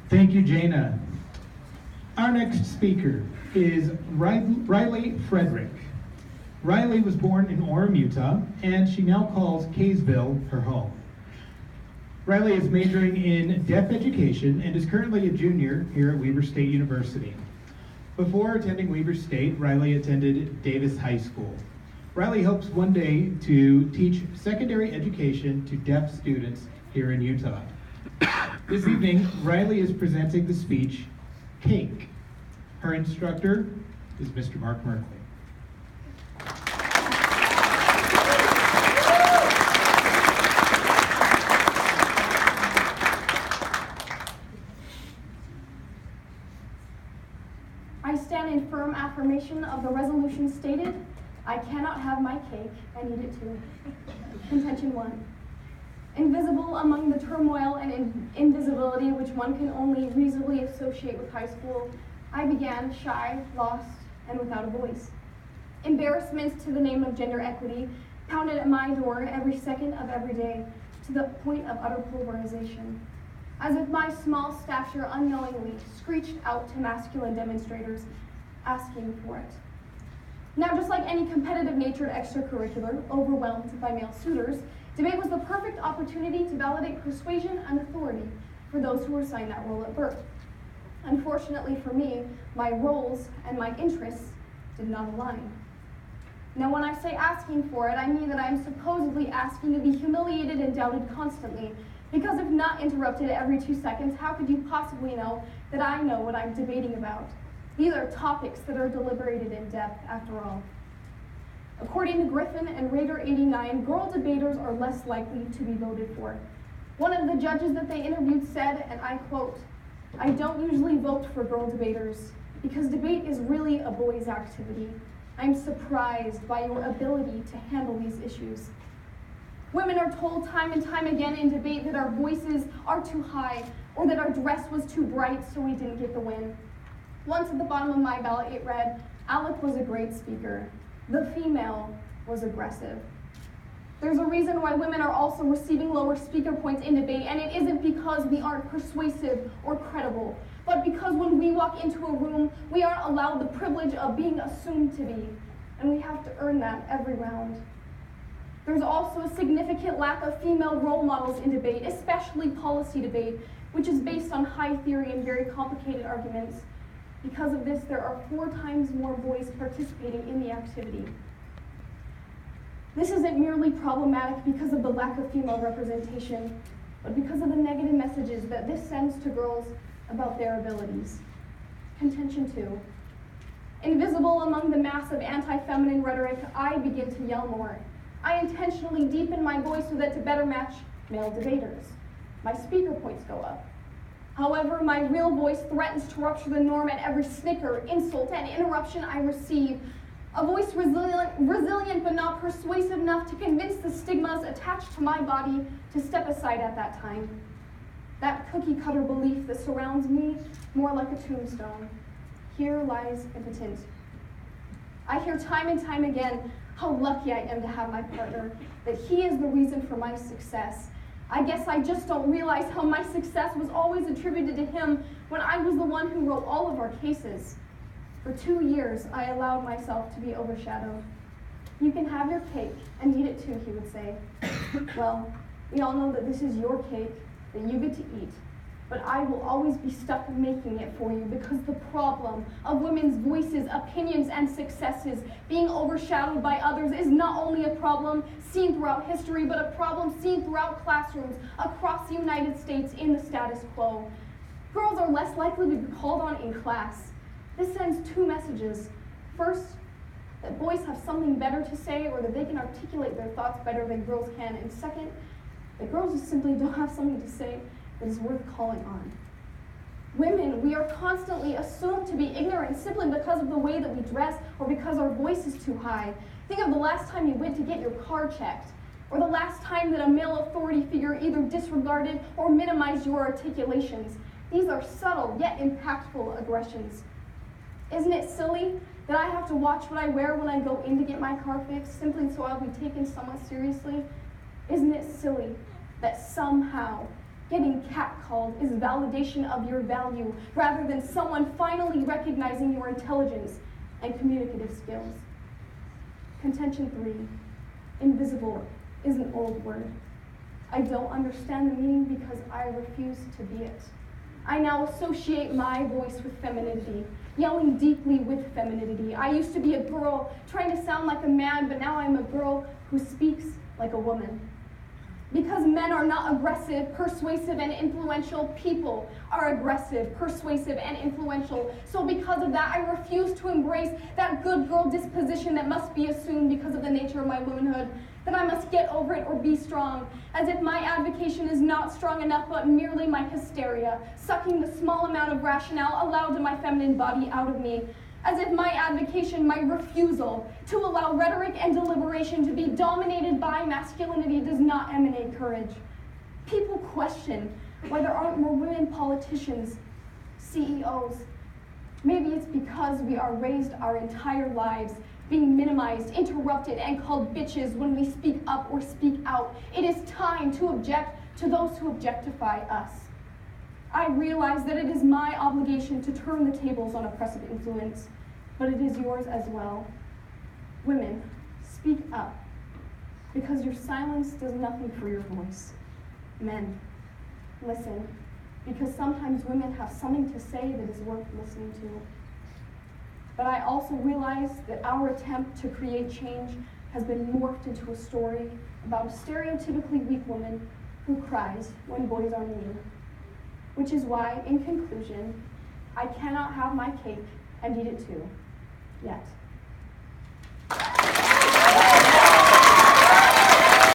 Thank you, Jana. Our next speaker is Rieley Frederick. Rieley was born in Orem, Utah, and she now calls Kaysville her home. Rieley is majoring in deaf education and is currently a junior here at Weber State University. Before attending Weber State, Rieley attended Davis High School. Rieley hopes one day to teach secondary education to deaf students here in Utah. This evening, Rieley is presenting the speech, Cake. Her instructor is Mr. Mark Merkley. I stand in firm affirmation of the resolution stated, I cannot have my cake, I need it too. Contention 1. Invisible among the turmoil and invisibility which one can only reasonably associate with high school, I began shy, lost, and without a voice. Embarrassments to the name of gender equity pounded at my door every second of every day to the point of utter pulverization. As if my small stature unknowingly screeched out to masculine demonstrators asking for it. Now, just like any competitive-natured extracurricular overwhelmed by male suitors, debate was the perfect opportunity to validate persuasion and authority for those who were assigned that role at birth. Unfortunately for me, my roles and my interests did not align. Now, when I say asking for it, I mean that I'm supposedly asking to be humiliated and doubted constantly, because if not interrupted every 2 seconds, how could you possibly know that I know what I'm debating about? These are topics that are deliberated in depth, after all. According to Griffin and Rader 89, girl debaters are less likely to be voted for. One of the judges that they interviewed said, and I quote, I don't usually vote for girl debaters because debate is really a boys' activity. I'm surprised by your ability to handle these issues. Women are told time and time again in debate that our voices are too high or that our dress was too bright so we didn't get the win. Once at the bottom of my ballot it read, Alec was a great speaker. The female was aggressive. There's a reason why women are also receiving lower speaker points in debate, and it isn't because we aren't persuasive or credible, but because when we walk into a room, we aren't allowed the privilege of being assumed to be, and we have to earn that every round. There's also a significant lack of female role models in debate, especially policy debate, which is based on high theory and very complicated arguments. Because of this, there are 4 times more boys participating in the activity. This isn't merely problematic because of the lack of female representation, but because of the negative messages that this sends to girls about their abilities. Contention 2. Invisible among the mass of anti-feminine rhetoric, I begin to yell more. I intentionally deepen my voice so that to better match male debaters. My speaker points go up. However, my real voice threatens to rupture the norm at every snicker, insult, and interruption I receive. A voice resilient but not persuasive enough to convince the stigmas attached to my body to step aside at that time. That cookie-cutter belief that surrounds me more like a tombstone. Here lies impotent. I hear time and time again how lucky I am to have my partner, that he is the reason for my success. I guess I just don't realize how my success was always attributed to him when I was the one who wrote all of our cases. For 2 years, I allowed myself to be overshadowed. You can have your cake and eat it too, he would say. Well, we all know that this is your cake that you get to eat, but I will always be stuck making it for you because the problem of women's voices, opinions, and successes being overshadowed by others is not only a problem seen throughout history, but a problem seen throughout classrooms across the United States in the status quo. Girls are less likely to be called on in class. This sends 2 messages. First, that boys have something better to say or that they can articulate their thoughts better than girls can. And second, that girls just simply don't have something to say that is worth calling on. Women, we are constantly assumed to be ignorant simply because of the way that we dress or because our voice is too high. Think of the last time you went to get your car checked, or the last time that a male authority figure either disregarded or minimized your articulations. These are subtle yet impactful aggressions. Isn't it silly that I have to watch what I wear when I go in to get my car fixed simply so I'll be taken somewhat seriously? Isn't it silly that somehow Getting catcalled is validation of your value rather than someone finally recognizing your intelligence and communicative skills. Contention 3, invisible is an old word. I don't understand the meaning because I refuse to be it. I now associate my voice with femininity, yelling deeply with femininity. I used to be a girl trying to sound like a man, but now I'm a girl who speaks like a woman. Because men are not aggressive, persuasive, and influential, people are aggressive, persuasive, and influential. So because of that, I refuse to embrace that good girl disposition that must be assumed because of the nature of my womanhood, that I must get over it or be strong, as if my advocation is not strong enough, but merely my hysteria, sucking the small amount of rationale allowed to my feminine body out of me, as if my advocation, my refusal to allow rhetoric and deliberation to be dominated by masculinity does not emanate courage. People question why there aren't more women politicians, CEOs. Maybe it's because we are raised our entire lives being minimized, interrupted, and called bitches when we speak up or speak out. It is time to object to those who objectify us. I realize that it is my obligation to turn the tables on oppressive influence, but it is yours as well. Women, speak up, because your silence does nothing for your voice. Men, listen, because sometimes women have something to say that is worth listening to. But I also realize that our attempt to create change has been morphed into a story about a stereotypically weak woman who cries when boys are mean. Which is why, in conclusion, I cannot have my cake and eat it too, yet.